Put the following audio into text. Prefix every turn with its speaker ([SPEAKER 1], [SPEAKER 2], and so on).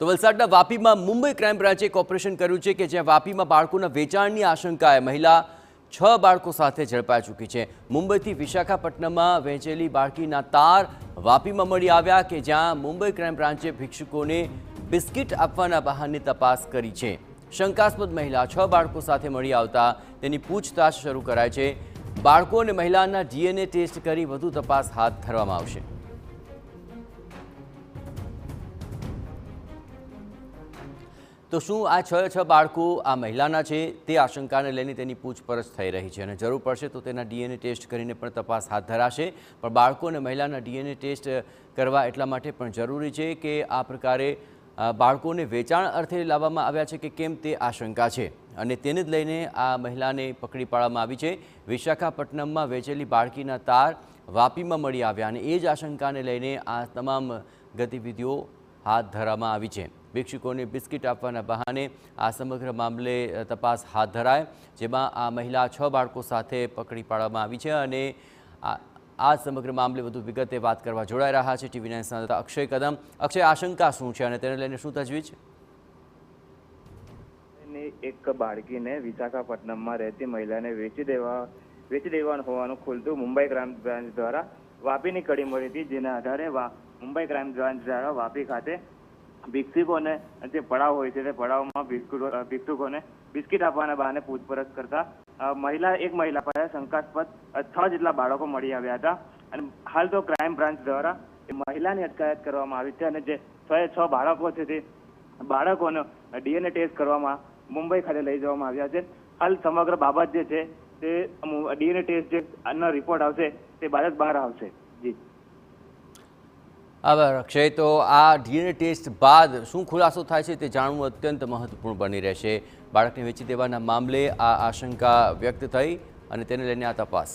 [SPEAKER 1] તો વલસાડના વાપીમાં મુંબઈ ક્રાઇમ બ્રાન્ચે એક ઓપરેશન કર્યું છે કે જ્યાં વાપીમાં બાળકોના વેચાણની આશંકાએ મહિલા 6 બાળકો સાથે ઝડપાઈ ચૂકી છે। મુંબઈથી વિશાખાપટ્ટનમમાં વહેંચેલી બાળકીના તાર વાપીમાં મળી આવ્યા કે જ્યાં મુંબઈ ક્રાઇમ બ્રાન્ચે ભિક્ષુકોને બિસ્કિટ આપવાના બહાને તપાસ કરી છે। શંકાસ્પદ મહિલા 6 બાળકો સાથે મળી આવતા તેની પૂછતાછ શરૂ કરાઈ છે। બાળકો અને મહિલાના ડીએનએ ટેસ્ટ કરી વધુ તપાસ હાથ ધરવામાં આવશે। તો શું આ 6 બાળકો આ મહિલાના છે તે આશંકાને લઈને તેની પૂછપરછ થઈ રહી છે અને જરૂર પડશે તો તેના ડીએનએ ટેસ્ટ કરીને પણ તપાસ હાથ ધરાશે। પણ બાળકો અને મહિલાના ડીએનએ ટેસ્ટ કરવા એટલા માટે પણ જરૂરી છે કે આ પ્રકારે બાળકોને વેચાણ અર્થે લાવવામાં આવ્યા છે કે કેમ તે આશંકા છે અને તેને જ લઈને આ મહિલાને પકડી પાડવામાં આવી છે। વિશાખાપટ્ટનમમાં વેચેલી બાળકીના તાર વાપીમાં મળી આવ્યા અને એ જ આશંકાને લઈને આ તમામ ગતિવિધિઓ હાથ ધરવામાં આવી છે। ભિક્ષુકોને બિસ્કિટ આપવાના બહાને આ સમગ્ર મામલે તપાસ હાથ ધરાય જેમાં આ મહિલા 6 બાળકો સાથે પકડી પાડવામાં આવી છે અને આ સમગ્ર મામલે વધુ વિગતે વાત કરવા જોડાઈ રહ્યા છે ટીવી 9 સંવાદદાતા અક્ષય કદમ। અક્ષય, આશંકા શું છે અને તેને લઈને શું તજવીજ?
[SPEAKER 2] એક બાળકીને વિશાખાપટ્ટનમમાં રહેતી મહિલાને વેચી દેવાનું હોવાનું ખુલતું મુંબઈ ક્રાઇમ બ્રાન્ચ દ્વારા વાપીની કડી મળી હતી, જેના આધારે મુંબઈ ક્રાઇમ બ્રાન્ચ દ્વારા વાપી ખાતે ભિક્ષુકોને જે પડાવ હોય છે તે પડાવમાં ભિક્ષુકોને બિસ્કિટ આપવાના બહાને પૂછપરછ કરતા એક મહિલા પાસે શંકાસ્પદ 6 જેટલા બાળકો મળી આવ્યા હતા અને હાલ તો ક્રાઇમ બ્રાન્ચ દ્વારા એ મહિલાની અટકાયત કરવામાં આવી છે અને જે 6 બાળકો છે તે બાળકોનો ડીએનએ ટેસ્ટ કરવામાં મુંબઈ ખાતે લઈ જવામાં આવ્યા છે। હાલ સમગ્ર બાબત જે છે તે ડીએનએ ટેસ્ટ જે રિપોર્ટ આવશે તે બાદ જ બહાર આવશે। જી
[SPEAKER 1] આભાર અક્ષય। તો આ ડીએનએ ટેસ્ટ બાદ શું ખુલાસો થાય છે તે જાણવું અત્યંત મહત્વપૂર્ણ બની રહેશે। બાળકને વેચી દેવાના મામલે આ આશંકા વ્યક્ત થઈ અને તેને લઈને આ તપાસ